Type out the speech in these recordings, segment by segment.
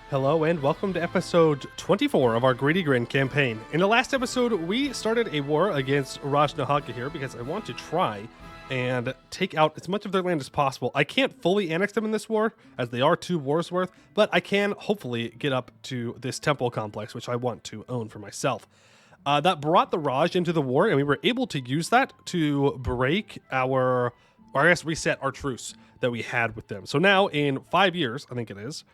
Hello and welcome to episode 24 of our Greedy Grin campaign. In the last episode, we started a war against Rajnahaga here because I want to try and take out as much of their land as possible. I can't fully annex them in this war, as they are 2 wars worth, but I can hopefully get up to this temple complex, which I want to own for myself. That brought the Raj into the war, and we were able to use that to break our, or I guess reset our truce that we had with them. So now in 5 years, I think it is,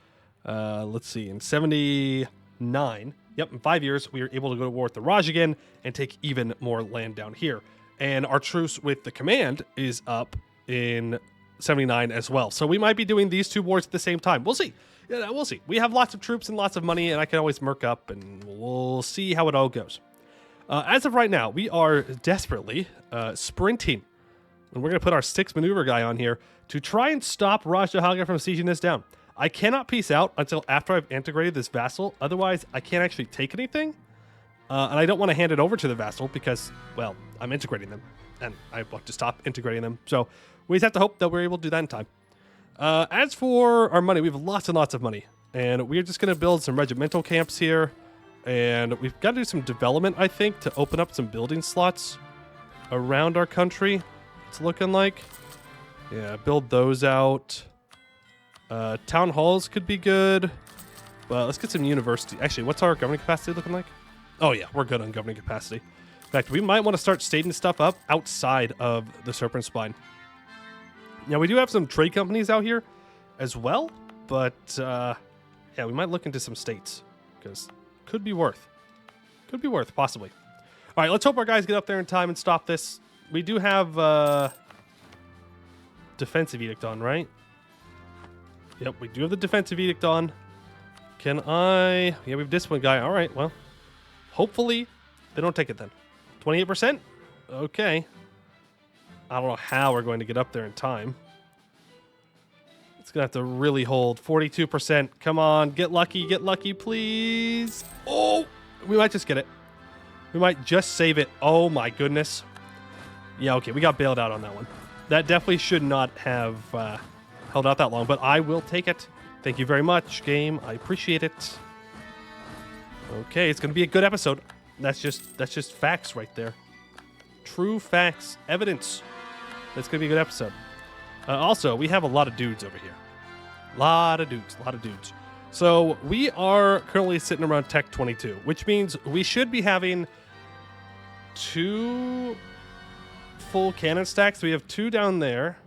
let's see, in 79, in 5 years, we were able to go to war with the Raj again and take even more land down here. And our truce with the command is up in 79 as well. So we might be doing these 2 wars at the same time. We'll see. Yeah, we'll see. We have lots of troops and lots of money, and I can always merc up, and we'll see how it all goes. As of right now, we are desperately sprinting. And we're going to put our 6 maneuver guy on here to try and stop Rajnahaga from sieging this down. I cannot peace out until after I've integrated this vassal. Otherwise, I can't actually take anything. And I don't want to hand it over to the vassal because, well, I'm integrating them. And I want to stop integrating them. So we just have to hope that we're able to do that in time. As for our money, we have lots and lots of money. And we're just going to build some regimental camps here. And we've got to do some development, I think, to open up some building slots around our country. It's looking like. Yeah, build those out. Town halls could be good. But let's get some university. Actually, what's our governing capacity looking like? Oh yeah, we're good on governing capacity. In fact, we might want to start stating stuff up outside of the Serpent Spine. Now, we do have some trade companies out here as well. But, yeah, we might look into some states. Because could be worth. Could be worth, possibly. All right, let's hope our guys get up there in time and stop this. We do have defensive edict on, right? Yep, we do have the defensive edict on. Can I... Yeah, we have discipline guy. All right, well. Hopefully, they don't take it then. 28%? Okay. I don't know how we're going to get up there in time. It's going to have to really hold. 42%. Come on, get lucky, please. Oh, we might just get it. We might just save it. Oh, my goodness. Yeah, okay, we got bailed out on that one. That definitely should not have held out that long, but I will take it. Thank you very much, game. I appreciate it. Okay, it's going to be a good episode. That's just facts right there. True facts. Evidence. That's going to be a good episode. Also, we have a lot of dudes over here. A lot of dudes. So we are currently sitting around Tech 22, which means we should be having 2 full cannon stacks. We have 2 down there.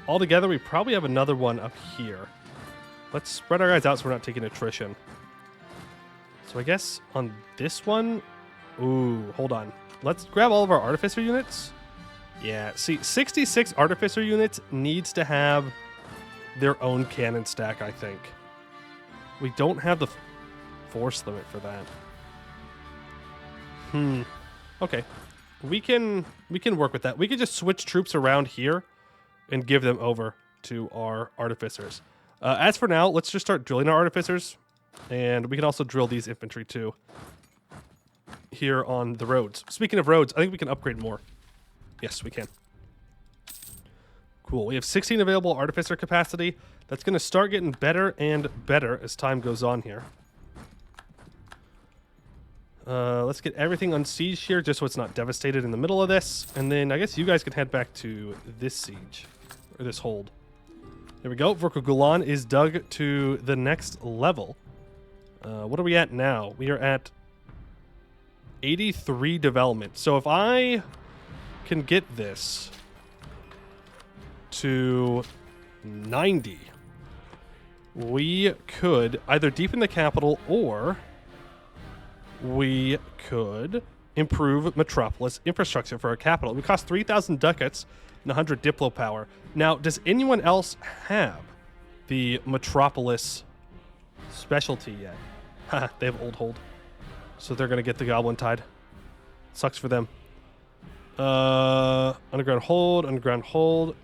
Altogether, we probably have another one up here. Let's spread our guys out so we're not taking attrition. So I guess on this one... Ooh, hold on. Let's grab all of our Artificer units. Yeah, see, 66 Artificer units needs to have their own cannon stack, I think. We don't have the force limit for that. Okay. We can work with that. We could just switch troops around here and give them over to our Artificers. As for now, let's just start drilling our Artificers. And we can also drill these infantry too here on the roads. Speaking of roads, I think we can upgrade more. Yes, we can. Cool. We have 16 available Artificer capacity. That's going to start getting better and better as time goes on here. Let's get everything unsieged here just so it's not devastated in the middle of this. And then I guess you guys can head back to this siege, or this hold. There we go. Vorkugulan is dug to the next level. What are we at now? We are at 83 development. So if I can get this to 90, we could either deepen the capital or we could improve Metropolis infrastructure for our capital. It would cost 3,000 ducats and 100 Diplo power. Now, does anyone else have the Metropolis specialty yet? Haha, they have Old Hold. So they're going to get the Goblin Tide. Sucks for them. Underground Hold.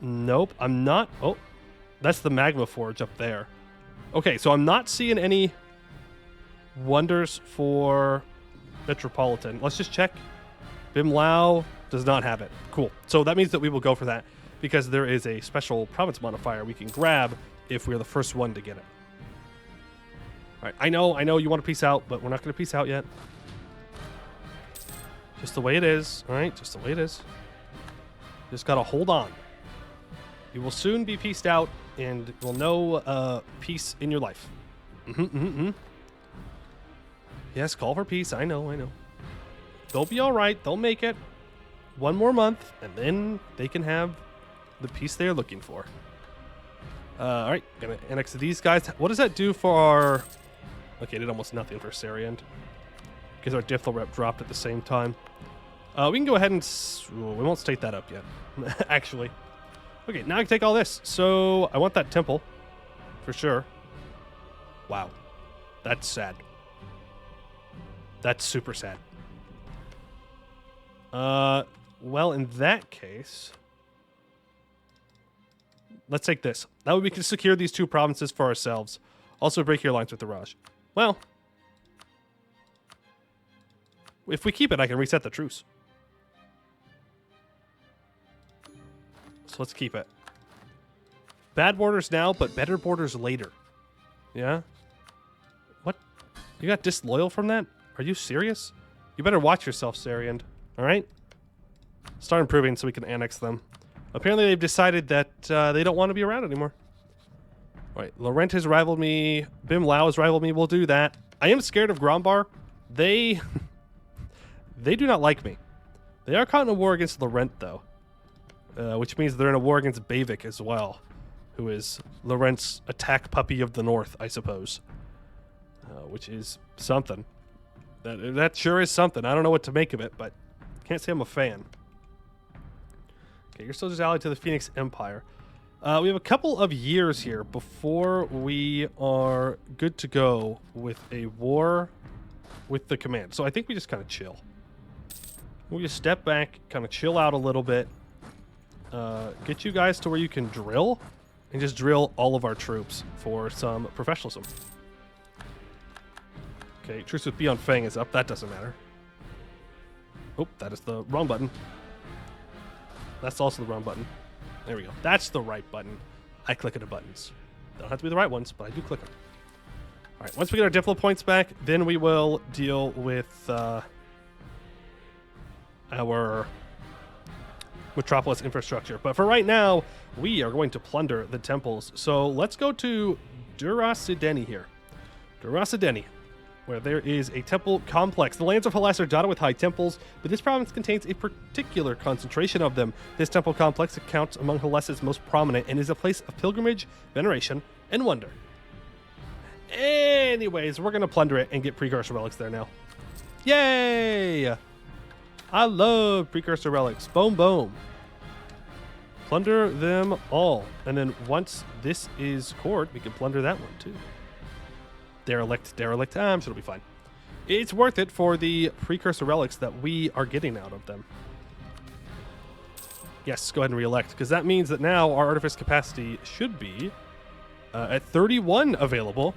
Nope, I'm not. Oh, that's the Magma Forge up there. Okay, so I'm not seeing any wonders for Metropolitan. Let's just check. Bimlao does not have it. Cool. So that means that we will go for that because there is a special province modifier we can grab if we're the first one to get it. All right, I know you want to peace out, but we're not going to peace out yet. Just the way it is. All right, just the way it is. Just got to hold on. You will soon be peaced out, and you'll know peace in your life. Yes, call for peace. I know. They'll be all right. They'll make it. One more month, and then they can have the peace they are looking for. All right, gonna annex these guys. What does that do for our... Okay, it did almost nothing for Sariand, because our Diflo rep dropped at the same time. We can go ahead and... we won't state that up yet, actually. Okay, now I can take all this. So I want that temple, for sure. Wow, that's sad. That's super sad. Well, in that case, let's take this. That way we can secure these 2 provinces for ourselves. Also break your alliance with the Raj. Well, if we keep it, I can reset the truce. So let's keep it. Bad borders now, but better borders later. Yeah? What? You got disloyal from that? Are you serious? You better watch yourself, Sariand. Alright? Start improving so we can annex them. Apparently they've decided that they don't want to be around anymore. Alright, Laurent has rivaled me. Bim Lao has rivaled me. We'll do that. I am scared of Grombar. They... they do not like me. They are caught in a war against Laurent, though. Which means they're in a war against Bavik as well. Who is Laurent's attack puppy of the north, I suppose. Which is something. That sure is something. I don't know what to make of it, but can't say I'm a fan. Okay, you're still just allied to the Phoenix Empire. We have a couple of years here before we are good to go with a war with the command. So I think we just kind of chill. We just step back, kind of chill out a little bit. Get you guys to where you can drill, and just drill all of our troops for some professionalism. Okay, truce with Beyond Fang is up. That doesn't matter. Oh, that is the wrong button. That's also the wrong button. There we go. That's the right button. I click at the buttons. They don't have to be the right ones, but I do click them. All right, once we get our Diflo points back, then we will deal with our Metropolis infrastructure. But for right now, we are going to plunder the temples. So let's go to Durasideni here. Durasideni, where there is a temple complex. The lands of Hellas are dotted with high temples, but this province contains a particular concentration of them. This temple complex accounts among Hellas's most prominent and is a place of pilgrimage, veneration, and wonder. Anyways, we're going to plunder it and get precursor relics there now. Yay! I love precursor relics. Boom, boom. Plunder them all. And then once this is cored, we can plunder that one too. Derelict. I'm sure it'll be fine. It's worth it for the precursor relics that we are getting out of them. Yes, go ahead and re-elect, because that means that now our artifice capacity should be at 31 available,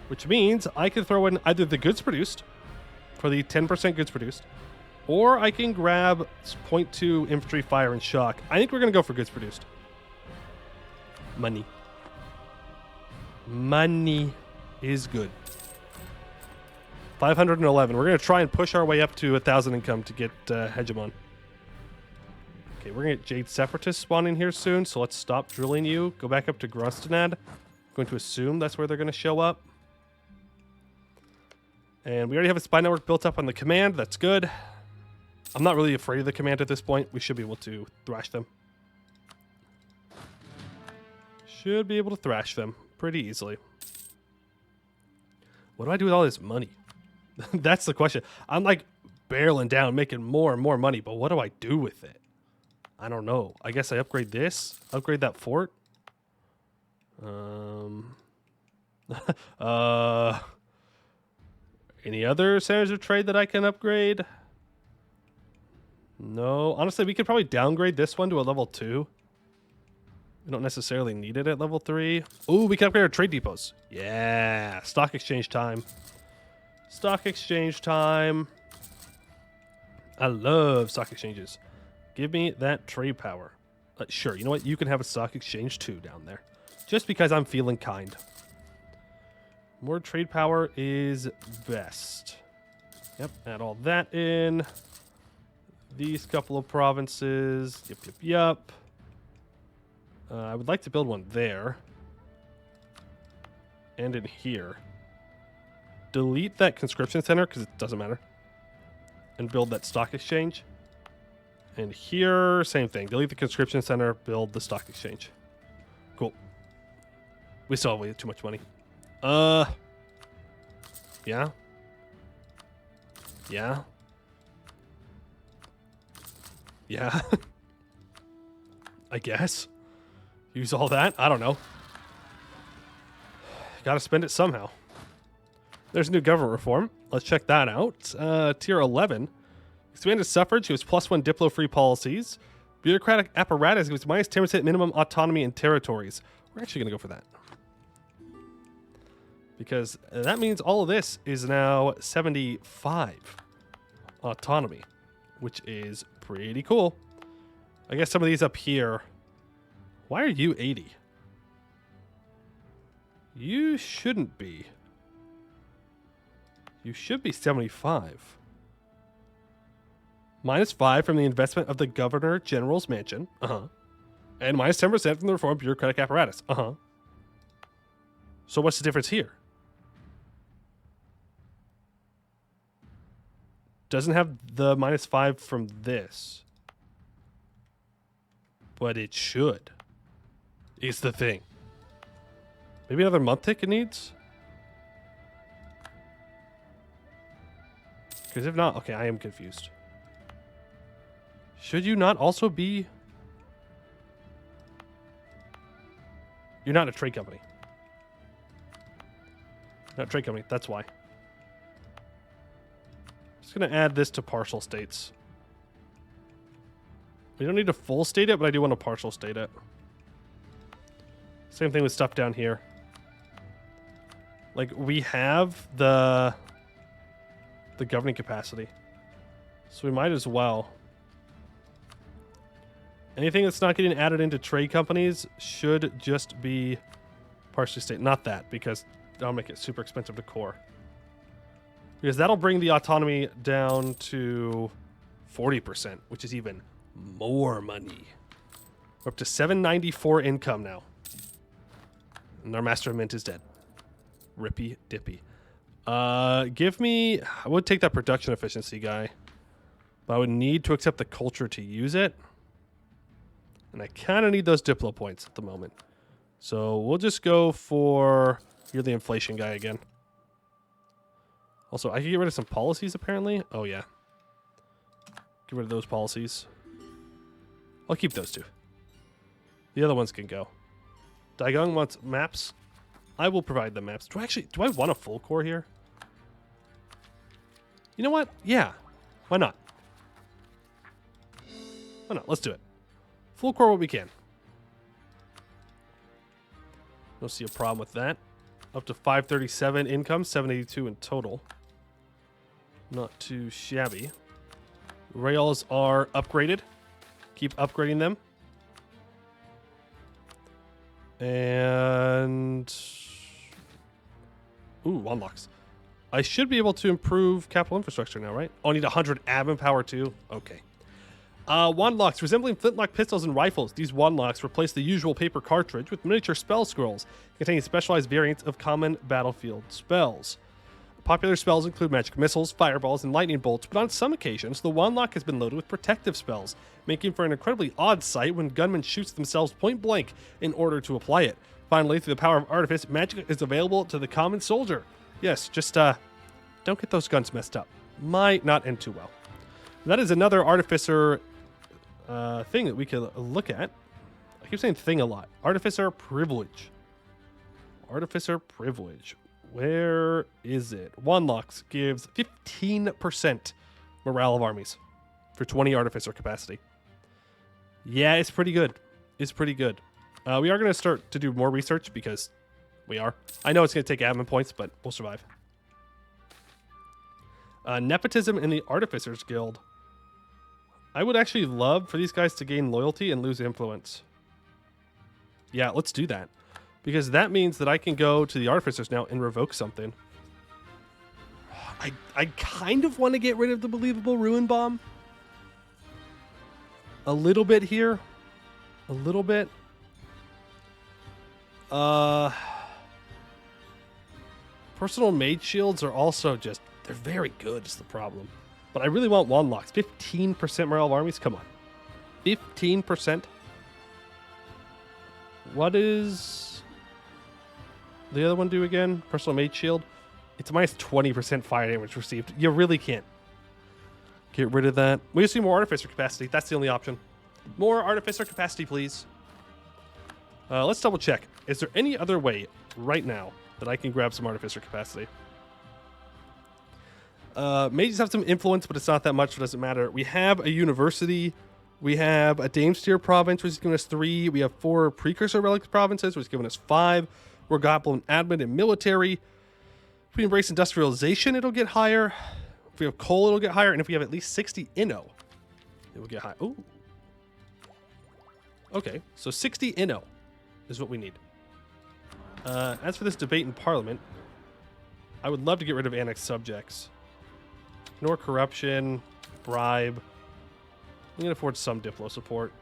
which means I can throw in either the goods produced for the 10% goods produced, or I can grab 0.2 infantry, fire, and shock. I think we're going to go for goods produced. Money is good. 511. We're going to try and push our way up to 1,000 income to get Hegemon. Okay, we're going to get Jade Separatists spawning here soon, so let's stop drilling you. Go back up to Grunstanad. I'm going to assume that's where they're going to show up. And we already have a spy network built up on the command. That's good. I'm not really afraid of the command at this point. We should be able to thrash them. Should be able to thrash them pretty easily. What do I do with all this money? That's the question. I'm like barreling down, making more and more money, but what do I do with it? I don't know. I guess I upgrade this, upgrade that fort. Any other centers of trade that I can upgrade? No. Honestly, we could probably downgrade this one to a level 2. We don't necessarily need it at level 3. Ooh, we can upgrade our trade depots. Yeah. Stock exchange time. Stock exchange time. I love stock exchanges. Give me that trade power. Sure, you know what? You can have a stock exchange too down there. Just because I'm feeling kind. More trade power is best. Yep, add all that in. These couple of provinces. Yep, yep, yep. I would like to build one there. And in here. Delete that conscription center because it doesn't matter. And build that stock exchange. And here, same thing. Delete the conscription center, build the stock exchange. Cool. We still have way too much money. Yeah. Yeah. Yeah. I guess. Use all that? I don't know. Gotta spend it somehow. There's new government reform. Let's check that out. Tier 11. Expanded suffrage gives +1 Diplo-free policies. Bureaucratic apparatus gives -10% minimum autonomy in territories. We're actually going to go for that. Because that means all of this is now 75 autonomy, which is pretty cool. I guess some of these up here. Why are you 80? You shouldn't be. You should be 75. -5 from the investment of the Governor General's mansion. And -10% from the reformed bureaucratic apparatus. So what's the difference here? Doesn't have the -5 from this. But it should. Is the thing. Maybe another month tick it needs? Because if not, okay, I am confused. Should you not also be... You're not a trade company. Not a trade company, that's why. Just going to add this to partial states. We don't need to full state it, but I do want to partial state it. Same thing with stuff down here. Like, we have the governing capacity. So we might as well. Anything that's not getting added into trade companies should just be partially state. Not that, because that'll make it super expensive to core. Because that'll bring the autonomy down to 40%, which is even more money. We're up to 794 income now. And our Master of Mint is dead. Rippy dippy. Give me... I would take that production efficiency guy. But I would need to accept the culture to use it. And I kind of need those Diplo points at the moment. So we'll just go for... You're the inflation guy again. Also, I can get rid of some policies, apparently. Oh, yeah. Get rid of those policies. I'll keep those two. The other ones can go. Daigong wants maps. I will provide the maps. Do I want a full core here? You know what? Yeah. Why not? Why not? Let's do it. Full core what we can. Don't see a problem with that. Up to 537 income, 782 in total. Not too shabby. Rails are upgraded. Keep upgrading them. And... Ooh, unlocks. I should be able to improve capital infrastructure now, right? Oh, I need 100 admin power too? Okay. Wand locks. Resembling flintlock pistols and rifles, these wand locks replace the usual paper cartridge with miniature spell scrolls containing specialized variants of common battlefield spells. Popular spells include magic missiles, fireballs, and lightning bolts, but on some occasions, the wand lock has been loaded with protective spells, making for an incredibly odd sight when gunmen shoot themselves point blank in order to apply it. Finally, through the power of artifice, magic is available to the common soldier. Yes, just don't get those guns messed up. Might not end too well. That is another artificer thing that we could look at. I keep saying thing a lot. Artificer privilege. Artificer privilege. Where is it? Wand locks gives 15% morale of armies for 20 artificer capacity. Yeah, it's pretty good. It's pretty good. We are going to start to do more research because we are. I know it's going to take admin points, but we'll survive. Nepotism in the Artificers Guild. I would actually love for these guys to gain loyalty and lose influence. Yeah, let's do that. because that means that I can go to the artificers now and revoke something. I kind of want to get rid of the believable ruin bomb. A little bit here. A little bit. Personal mage shields are also just, they're very good is the problem. But I really want wand locks. 15% morale of armies? Come on. 15%? What is the other one do again? Personal mage shield? It's minus 20% fire damage received. You really can't get rid of that. We just need more artificer capacity. That's the only option. More artificer capacity, please. Let's double check. Is there any other way right now that I can grab some artificer capacity? Mages have some influence, but it's not that much. So it doesn't matter. We have a university. We have a Damestier province, which is giving us 3. We have 4 precursor relics provinces, which is giving us 5. We're goblin admin and military. If we embrace industrialization, it'll get higher. If we have coal, it'll get higher. And if we have at least 60 inno, it will get higher. Ooh. Okay, so 60 inno is what we need. As for this debate in Parliament, I would love to get rid of annexed subjects. Ignore corruption, bribe. I'm going to afford some Diplo support.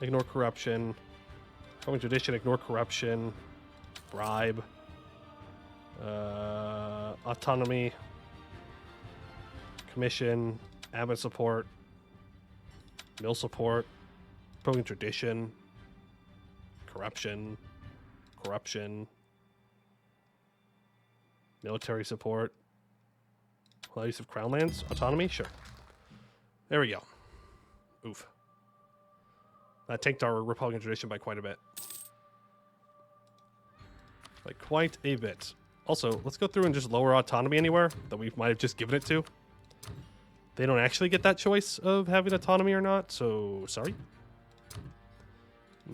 Ignore corruption. Common tradition, ignore corruption. Bribe. Autonomy. Commission. Admin support. Mill support. Promoting tradition. Corruption. Corruption. Military support. Allow use of crown lands. Autonomy? Sure. There we go. Oof. That tanked our Republican tradition by quite a bit. By quite a bit. Also, let's go through and just lower autonomy anywhere that we might have just given it to. They don't actually get that choice of having autonomy or not, so sorry.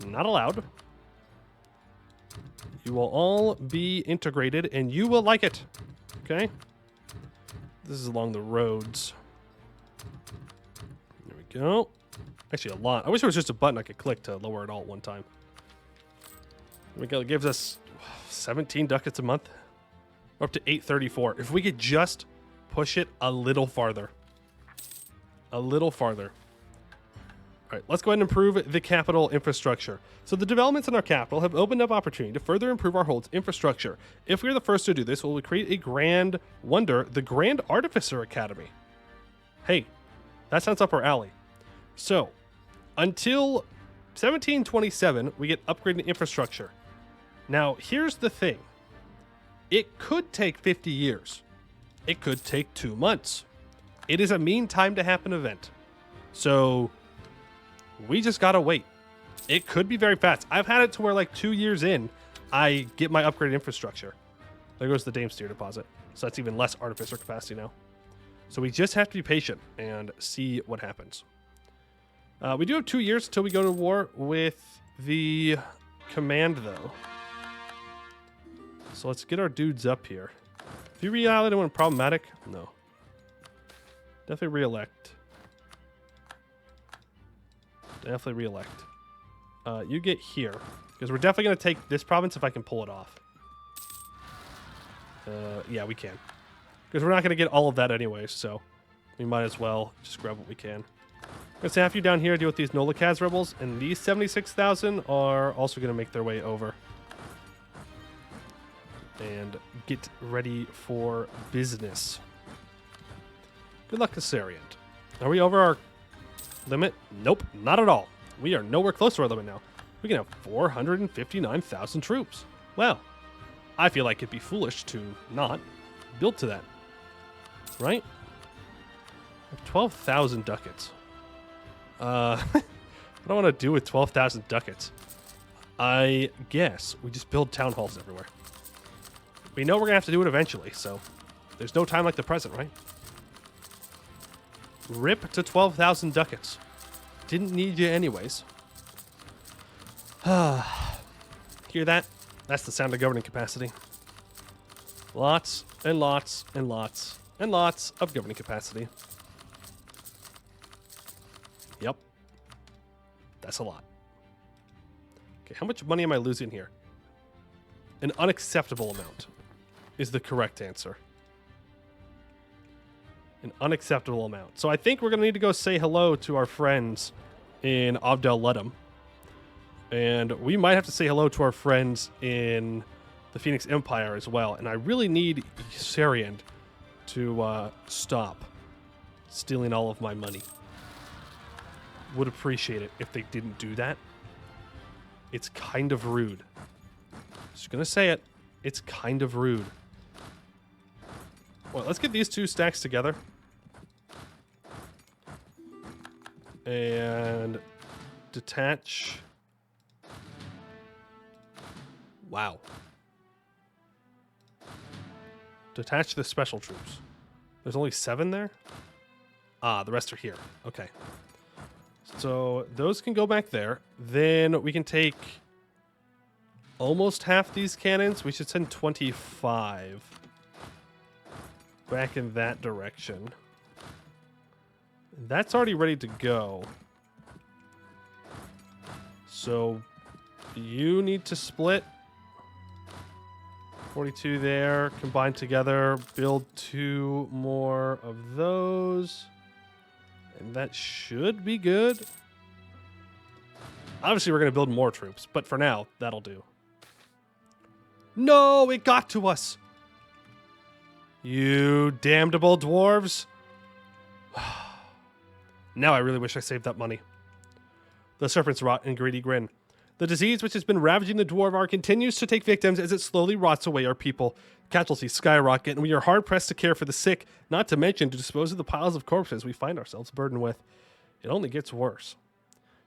Not allowed. You will all be integrated and you will like it. Okay? This is along the roads. There we go. Actually, a lot. I wish there was just a button I could click to lower it all at one time. There we go. It gives us 17 ducats a month. We're up to 834. If we could just push it a little farther. A little farther. All right, let's go ahead and improve the capital infrastructure. So the developments in our capital have opened up opportunity to further improve our hold's infrastructure. If we're the first to do this, we'll create a grand wonder, the Grand Artificer Academy. Hey, that sounds up our alley. So, until 1727, we get upgraded infrastructure. Now, here's the thing. It could take 50 years. It could take 2 months. It is a mean time to happen event. So, we just gotta wait. It could be very fast. I've had it to where like 2 years in, I get my upgraded infrastructure. There goes the Damestier deposit. So that's even less artificer capacity now. So we just have to be patient and see what happens. We do have 2 years until we go to war with the command, though. So let's get our dudes up here. If you re-elect anyone problematic, no. Definitely re-elect. Definitely re-elect. You get here. Because we're definitely going to take this province if I can pull it off. Yeah, we can. Because we're not going to get all of that anyway, so we might as well just grab what we can. I'm going to have you down here to deal with these Nolakaz rebels, and these 76,000 are also going to make their way over. And get ready for business. Good luck, Cassariant. Are we over our limit? Nope, not at all. We are nowhere close to our limit now. We can have 459,000 troops. Well, I feel like it'd be foolish to not build to that. Right? 12,000 ducats. What do I want to do with 12,000 ducats? I guess we just build town halls everywhere. We know we're going to have to do it eventually, so there's no time like the present, right? Rip to 12,000 ducats. Didn't need you anyways. Hear that? That's the sound of governing capacity. Lots and lots and lots and lots of governing capacity. Yep. That's a lot. Okay, how much money am I losing here? An unacceptable amount is the correct answer. An unacceptable amount. So I think we're going to need to go say hello to our friends in Abdel Ludum. And we might have to say hello to our friends in the Phoenix Empire as well. And I really need Sarian to stop stealing all of my money. Would appreciate it if they didn't do that. It's kind of rude. Just gonna say it. It's kind of rude. Well, let's get these two stacks together. And detach. Wow. Detach the special troops. There's only 7 there? Ah, the rest are here. Okay. So those can go back there. Then we can take almost half these cannons. We should send 25 back in that direction. That's already ready to go. So you need to split 42 there, combine together, build 2 more of those. And that should be good. Obviously, we're going to build more troops, but for now, that'll do. No, it got to us. You damnable dwarves. Now I really wish I saved that money. The serpents rot in greedy Grin. The disease which has been ravaging the dwarf ark continues to take victims as it slowly rots away our people. Casualties skyrocket, and we are hard-pressed to care for the sick, not to mention to dispose of the piles of corpses we find ourselves burdened with. It only gets worse.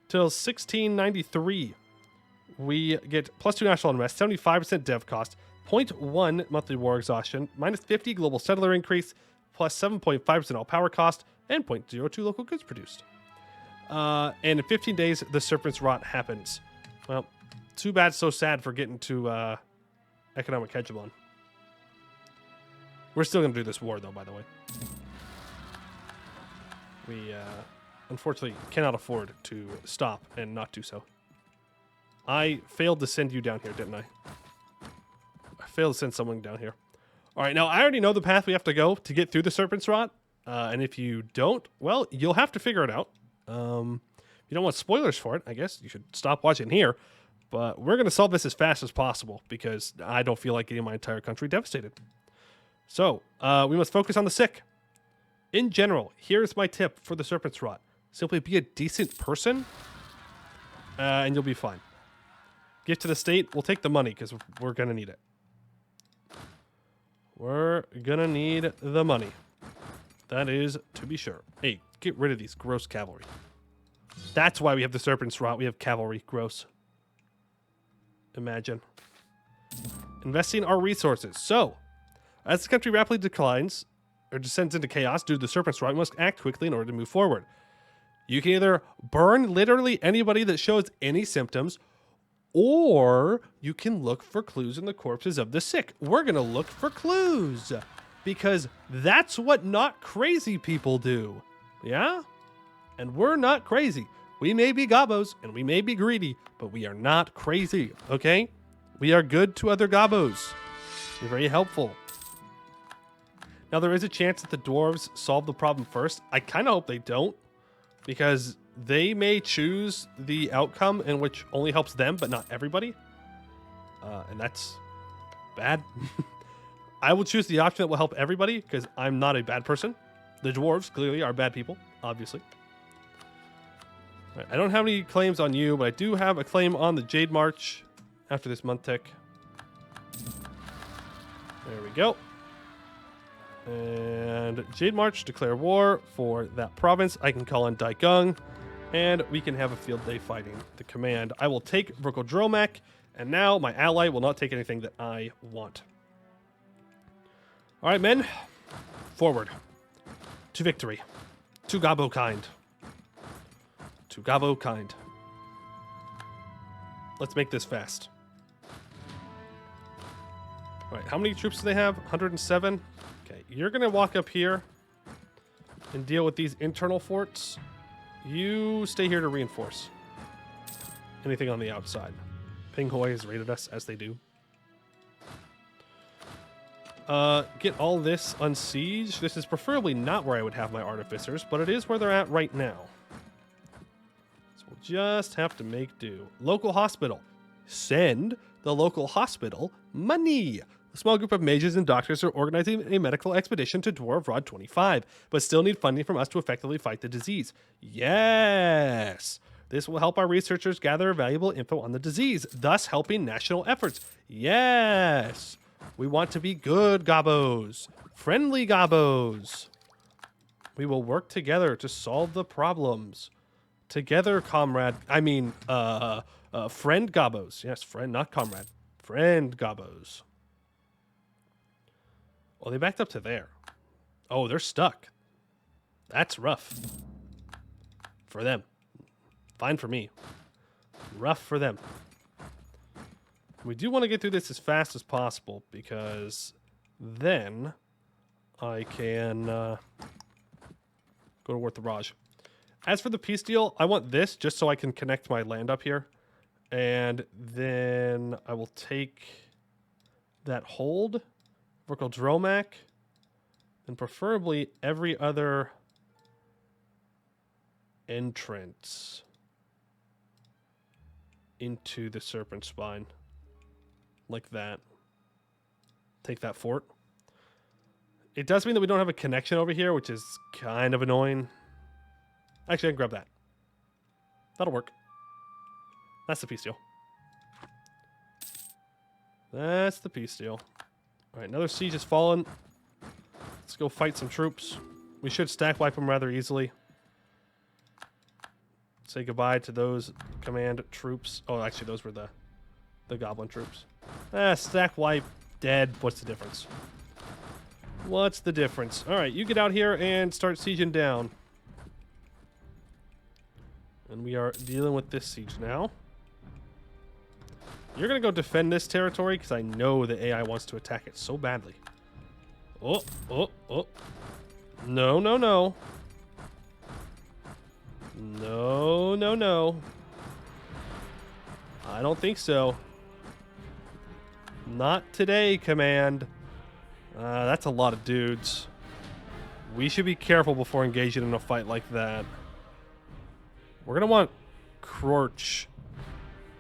Till 1693, we get +2 national unrest, 75% dev cost, 0.1 monthly war exhaustion, -50 global settler increase, plus 7.5% all power cost, and 0.02 local goods produced. And in 15 days, the serpent's rot happens. Well, too bad, so sad for getting to economic hegemon. We're still going to do this war, though, by the way. We, unfortunately, cannot afford to stop and not do so. I failed to send you down here, didn't I? I failed to send someone down here. All right, now, I already know the path we have to go to get through the Serpent's Rot. And if you don't, well, you'll have to figure it out. If you don't want spoilers for it, I guess you should stop watching here. But we're going to solve this as fast as possible because I don't feel like getting my entire country devastated. So, we must focus on the sick. In general, here's my tip for the Serpent's Rot. Simply be a decent person, and you'll be fine. Give to the state. We'll take the money because we're going to need it. We're going to need the money. That is to be sure. Hey, get rid of these gross cavalry. That's why we have the Serpent's Rot. We have cavalry. Gross. Imagine. Investing our resources. So, as the country rapidly declines or descends into chaos due to the Serpent's Rot, we must act quickly in order to move forward. You can either burn literally anybody that shows any symptoms, or you can look for clues in the corpses of the sick. We're going to look for clues because that's what not crazy people do. Yeah? And we're not crazy. We may be gobos and we may be greedy, but we are not crazy, okay? We are good to other gobos. We're very helpful. Now, there is a chance that the dwarves solve the problem first. I kind of hope they don't, because they may choose the outcome in which only helps them, but not everybody. And that's bad. I will choose the option that will help everybody, because I'm not a bad person. The dwarves, clearly, are bad people, obviously. Right, I don't have any claims on you, but I do have a claim on the Jade March after this month tick. There we go. And Jade March, declare war for that province. I can call on Daigung, and we can have a field day fighting the command. I will take Vrokodromak, and now my ally will not take anything that I want. All right, men. Forward. To victory. To Gabo kind. To Gabo kind. Let's make this fast. All right, how many troops do they have? 107? Okay, you're going to walk up here and deal with these internal forts. You stay here to reinforce anything on the outside. Ping Hoi has raided us, as they do. get all this unsieged. This is preferably not where I would have my artificers, but it is where they're at right now. So we'll just have to make do. Local hospital. Send the local hospital money. A small group of mages and doctors are organizing a medical expedition to Dwarf Rod 25, but still need funding from us to effectively fight the disease. Yes! This will help our researchers gather valuable info on the disease, thus helping national efforts. Yes! We want to be good gobbos. Friendly gobbos. We will work together to solve the problems. Together, comrade. I mean, friend gobbos. Yes, friend, not comrade. Friend gobbos. Well, they backed up to there. Oh, they're stuck. That's rough. For them. Fine for me. Rough for them. We do want to get through this as fast as possible because then I can go to Worth the Raj. As for the peace deal, I want this just so I can connect my land up here. And then I will take that hold, Vorkal Dromak, and preferably every other entrance into the Serpent Spine. Like that. Take that fort. It does mean that we don't have a connection over here, which is kind of annoying. Actually, I can grab that. That'll work. That's the peace deal. That's the peace deal. Alright, another siege has fallen. Let's go fight some troops. We should stack wipe them rather easily. Say goodbye to those command troops. Oh, actually, those were the goblin troops. Stack wipe, dead. What's the difference? What's the difference? Alright, you get out here and start sieging down. And we are dealing with this siege now. You're going to go defend this territory because I know the AI wants to attack it so badly. Oh, oh, oh. No, no, no. No, no, no. I don't think so. Not today, command. That's a lot of dudes. We should be careful before engaging in a fight like that. We're going to want Crorch,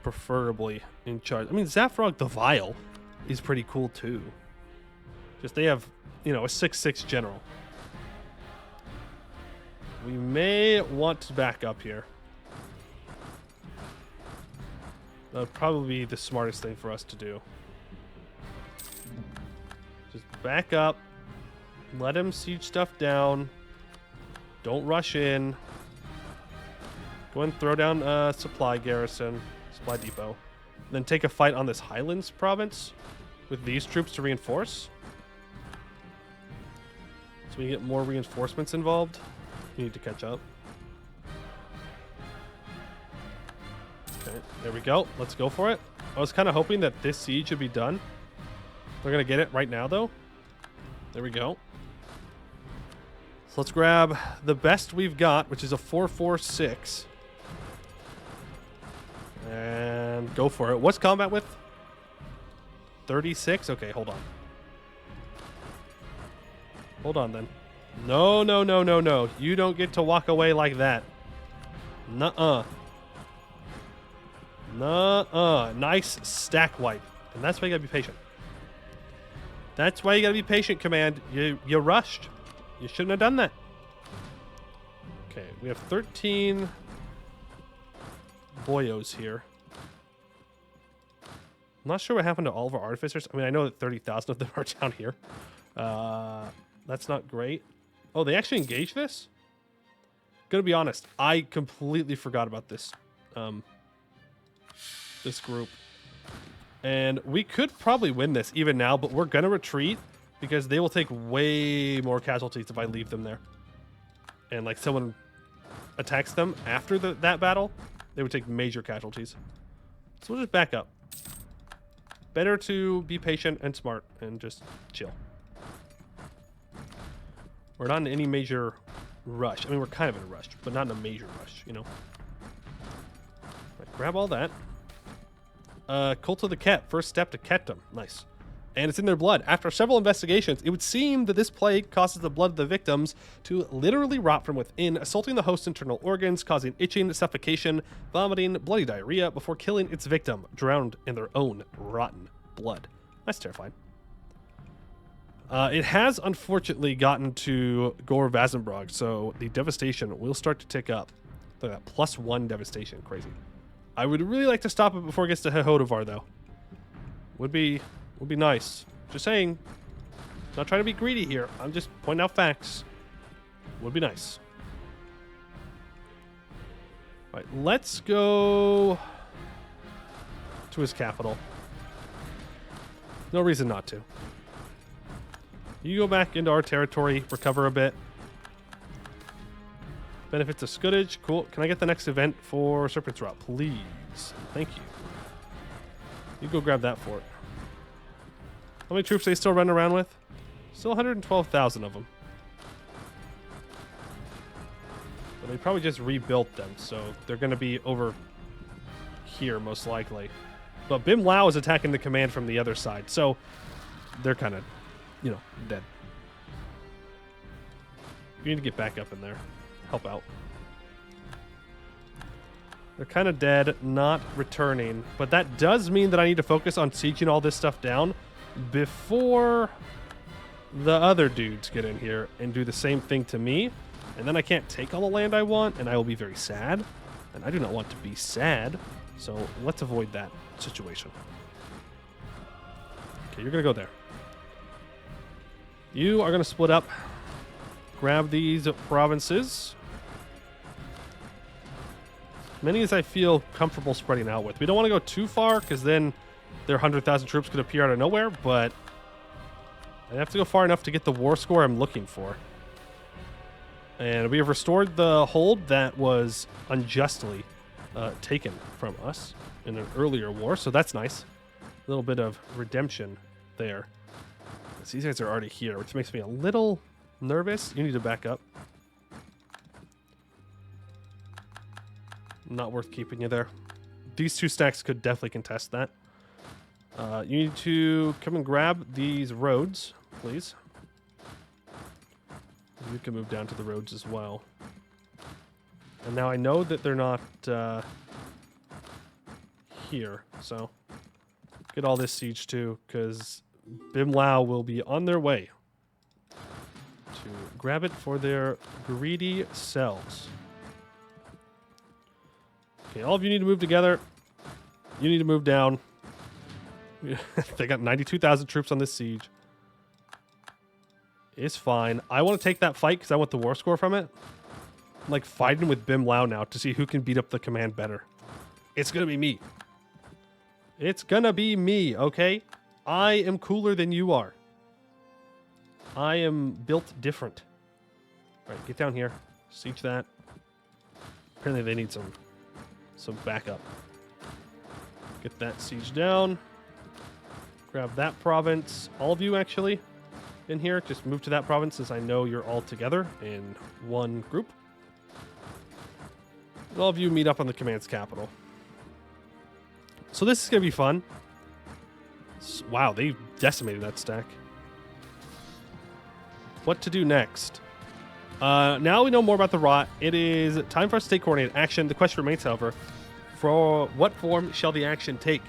preferably, in charge. I mean, Zaphron the Vile is pretty cool, too. Just they have, you know, a 6/6 general. We may want to back up here. That would probably be the smartest thing for us to do. Just back up. Let him siege stuff down. Don't rush in. Go ahead and throw down supply garrison, supply depot. Then take a fight on this Highlands province with these troops to reinforce. So we get more reinforcements involved. We need to catch up. Okay, there we go. Let's go for it. I was kind of hoping that this siege would be done. We're going to get it right now, though. There we go. So let's grab the best we've got, which is a 446. And go for it. What's combat with? 36? Okay, hold on. Hold on, then. No, no, no, no, no. You don't get to walk away like that. Nuh-uh. Nuh-uh. Nice stack wipe. And that's why you gotta be patient. That's why you gotta be patient, command. You rushed. You shouldn't have done that. Okay, we have 13 boyos here. I'm not sure what happened to all of our artificers. I mean, I know that 30,000 of them are down here. That's not great. Oh, they actually engaged this? Gonna be honest, I completely forgot about this. This group. And we could probably win this even now, but we're gonna retreat because they will take way more casualties if I leave them there. And like someone attacks them after that battle, they would take major casualties. So we'll just back up. Better to be patient and smart and just chill. We're not in any major rush. I mean, we're kind of in a rush, but not in a major rush, you know. Right, grab all that. Cult of the Ket. First step to Ketum. Nice. and it's in their blood. After several investigations, it would seem that this plague causes the blood of the victims to literally rot from within, assaulting the host's internal organs, causing itching, suffocation, vomiting, bloody diarrhea, before killing its victim, drowned in their own rotten blood. That's terrifying. It has unfortunately gotten to Gore Vazenbrog, so the devastation will start to tick up. Look at that, +1 devastation, crazy. I would really like to stop it before it gets to Hehodovar, though. Would be nice. Just saying. Not trying to be greedy here. I'm just pointing out facts. Would be nice. All right, let's go to his capital. No reason not to. You go back into our territory, recover a bit. Benefits of Scuddage. Cool. Can I get the next event for Serpent's Rot, please? Thank you. You go grab that fort. How many troops are they still running around with? Still 112,000 of them. But they probably just rebuilt them, so they're going to be over here most likely. But Bim Lao is attacking the command from the other side, so they're kind of, you know, dead. You need to get back up in there. Help out. They're kind of dead, not returning. But that does mean that I need to focus on sieging all this stuff down before the other dudes get in here and do the same thing to me. And then I can't take all the land I want, and I will be very sad. And I do not want to be sad. So let's avoid that situation. Okay, you're going to go there. You are going to split up. Grab these provinces. Many as I feel comfortable spreading out with. We don't want to go too far, because then their 100,000 troops could appear out of nowhere, but I have to go far enough to get the war score I'm looking for. And we have restored the hold that was unjustly taken from us in an earlier war, so that's nice. A little bit of redemption there. These guys are already here, which makes me a little nervous. You need to back up. Not worth keeping you there. These two stacks could definitely contest that. You need to come and grab these roads, please. You can move down to the roads as well. And now I know that they're not here, so get all this siege too, because Bim Lao will be on their way to grab it for their greedy selves. Okay, all of you need to move together. You need to move down. They got 92,000 troops on this siege. It's fine. I want to take that fight because I want the war score from it. I'm like fighting with Bim Lao now to see who can beat up the command better. It's going to be me. It's going to be me, okay? I am cooler than you are. I am built different. All right, get down here. Siege that. Apparently they need some backup. Get that siege down. Grab that province. All of you, actually, in here. Just move to that province since I know you're all together in one group. And all of you meet up on the command's capital. So this is going to be fun. Wow, they decimated that stack. What to do next? Now we know more about the rot. It is time for us to take coordinated action. The question remains, however, for what form shall the action take?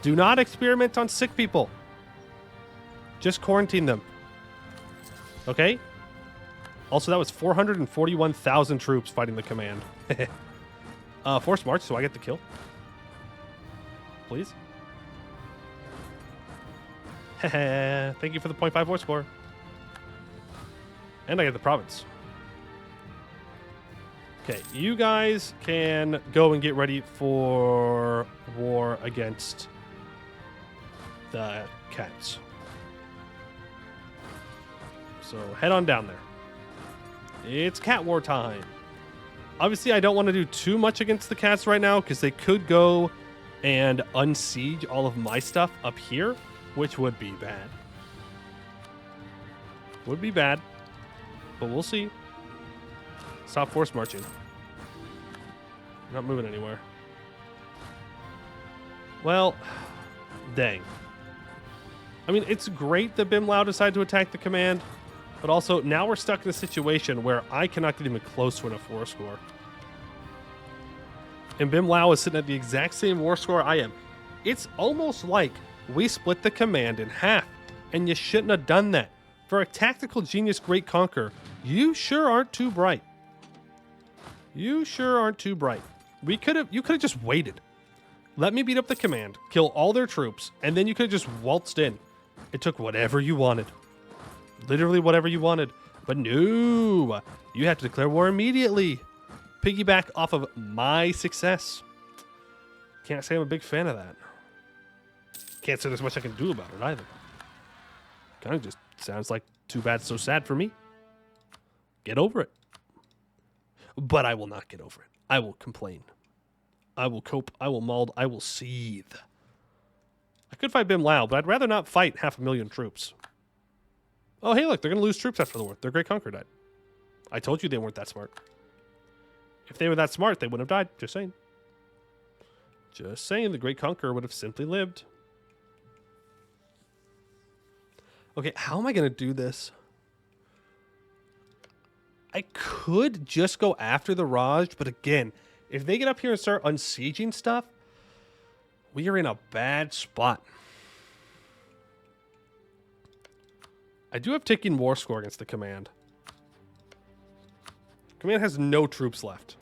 Do not experiment on sick people. Just quarantine them. Okay? Also, that was 441,000 troops fighting the command. Force march, so I get the kill. Please. Thank you for the 0.5 war score. And I get the province. Okay, you guys can go and get ready for war against the cats. So head on down there. It's cat war time. Obviously, I don't want to do too much against the cats right now because they could go and unsiege all of my stuff up here, which would be bad. Would be bad, but we'll see. Stop force marching. Not moving anywhere. Well, dang. I mean, it's great that Bim Lao decided to attack the command, but also now we're stuck in a situation where I cannot get even close to an F4 score. And Bim Lao is sitting at the exact same war score I am. It's almost like we split the command in half, and you shouldn't have done that. For a tactical genius great conqueror, you sure aren't too bright. You sure aren't too bright. You could have just waited. Let me beat up the command, kill all their troops, and then you could have just waltzed in. It took whatever you wanted. Literally whatever you wanted. But no, you have to declare war immediately. Piggyback off of my success. Can't say I'm a big fan of that. Can't say there's much I can do about it either. Kind of just sounds like too bad, so sad for me. Get over it. But I will not get over it. I will complain. I will cope. I will maul. I will seethe. I could fight Bim Lao, but I'd rather not fight 500,000 troops. Oh, hey, look, they're going to lose troops after the war. Their great conqueror died. I told you they weren't that smart. If they were that smart, they wouldn't have died. Just saying. Just saying, the great conqueror would have simply lived. Okay, how am I going to do this? I could just go after the Raj, but again, if they get up here and start unsieging stuff, we are in a bad spot. I do have taking war score against the command. Command has no troops left.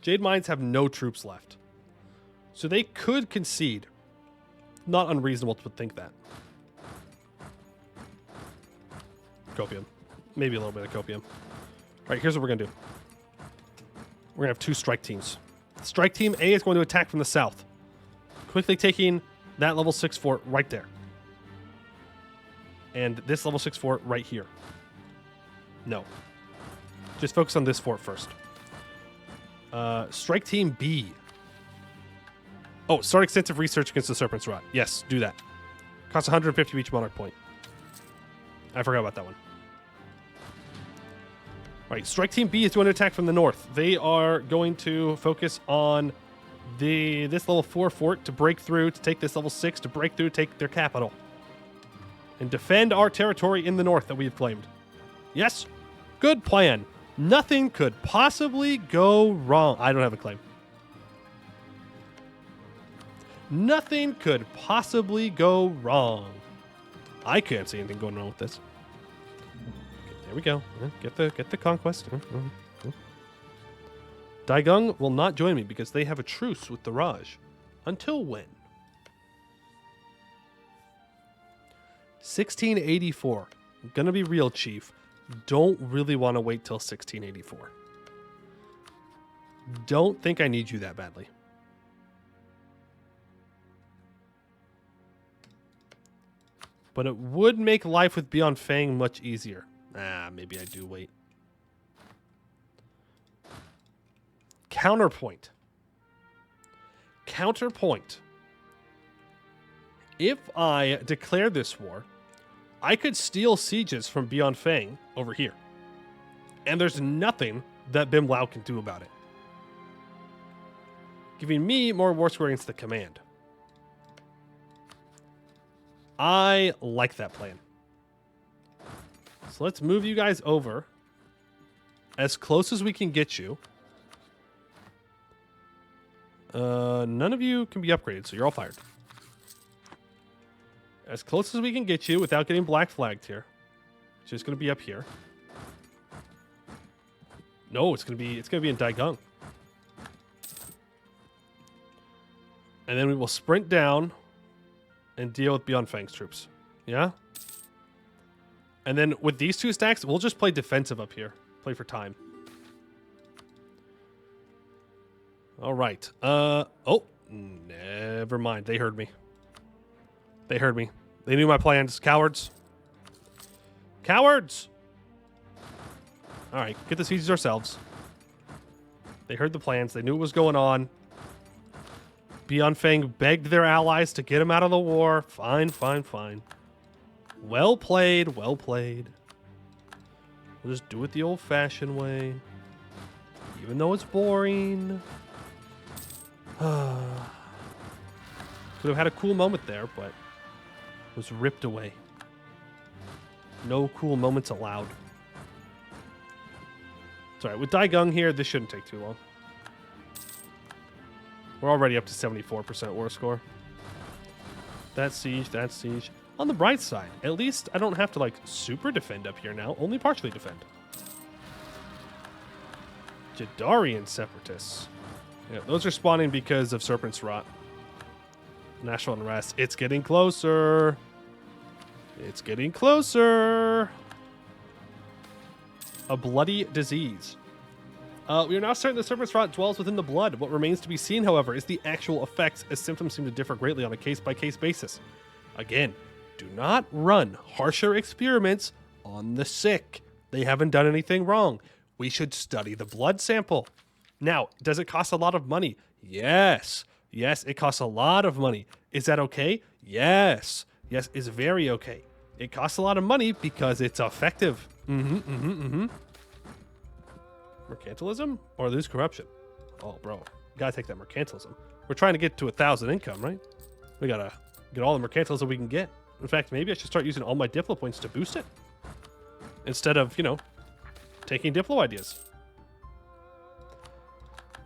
Jade Mines have no troops left. So they could concede. Not unreasonable to think that. Copium. Maybe a little bit of copium. All right, here's what we're going to do. We're going to have two strike teams. Strike team A is going to attack from the south. Quickly taking that level 6 fort right there. And this level 6 fort right here. No. Just focus on this fort first. Strike team B. Oh, start extensive research against the Serpent's Rot. Yes, do that. Costs 150 each monarch point. I forgot about that one. All right, Strike Team B is going to attack from the north. They are going to focus on this level 4 fort to break through, to take this level 6, to break through, take their capital. And defend our territory in the north that we have claimed. Yes, good plan. Nothing could possibly go wrong. I don't have a claim. Nothing could possibly go wrong. I can't see anything going wrong with this. There we go. Get the conquest. Daigung will not join me because they have a truce with the Raj. Until when? 1684. I'm gonna be real, Chief. Don't really want to wait till 1684. Don't think I need you that badly. But it would make life with Beyond Fang much easier. Maybe I do wait. Counterpoint. Counterpoint. If I declare this war, I could steal sieges from Beyond Fang over here. And there's nothing that Bim Lao can do about it. Giving me more war score against the command. I like that plan. So let's move you guys over as close as we can get you. None of you can be upgraded, so you're all fired. As close as we can get you without getting black flagged here. It's just going to be up here. No, it's going to be in Daigung. And then we will sprint down and deal with Beyond Fang's troops. Yeah? And then with these two stacks, we'll just play defensive up here. Play for time. All right. Oh, never mind. They heard me. They heard me. They knew my plans. Cowards. Cowards! All right. Get the sieges ourselves. They heard the plans. They knew what was going on. Beyond Fang begged their allies to get him out of the war. Fine, fine, fine. Well played, well played. We'll just do it the old-fashioned way. Even though it's boring. Could have had a cool moment there, but was ripped away. No cool moments allowed. It's all right. With Daigung here, this shouldn't take too long. We're already up to 74% war score. That siege, that siege. On the bright side, at least I don't have to, like, super defend up here now. Only partially defend. Jadarian separatists. Yeah, those are spawning because of Serpent's Rot. National unrest. It's getting closer. It's getting closer. A bloody disease. We are now certain that Serpent's Rot dwells within the blood. What remains to be seen, however, is the actual effects, as symptoms seem to differ greatly on a case-by-case basis. Again, do not run harsher experiments on the sick. They haven't done anything wrong. We should study the blood sample. Now, does it cost a lot of money? Yes. Yes, it costs a lot of money. Is that okay? Yes. Yes, it's very okay. It costs a lot of money because it's effective. Mercantilism or lose corruption? Oh, bro. Gotta take that mercantilism. We're trying to get to 1,000 income, right? We gotta get all the mercantilism we can get. In fact, maybe I should start using all my Diplo points to boost it. Instead of, you know, taking Diplo ideas.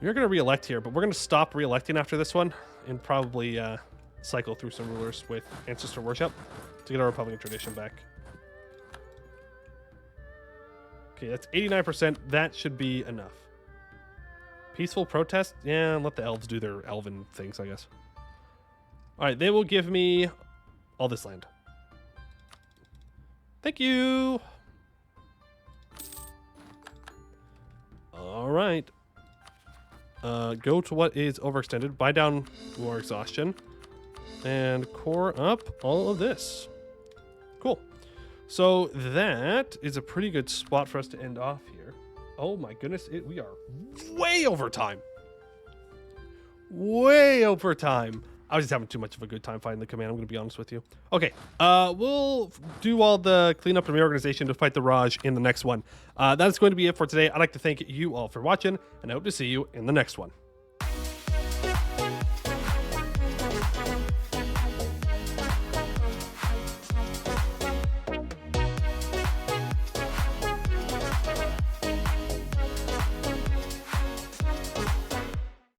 We're going to re-elect here, but we're going to stop re-electing after this one and probably cycle through some rulers with Ancestor Worship to get our Republican tradition back. Okay, that's 89%. That should be enough. Peaceful protest? Yeah, let the elves do their elven things, I guess. All right, they will give me all this land. Thank you. All right. Go to what is overextended, buy down war exhaustion, and core up all of this. Cool. So that is a pretty good spot for us to end off here. Oh my goodness, we are way over time. Way over time. I was just having too much of a good time fighting the command, I'm going to be honest with you. Okay, we'll do all the cleanup and reorganization to fight the Raj in the next one. That's going to be it for today. I'd like to thank you all for watching, and I hope to see you in the next one.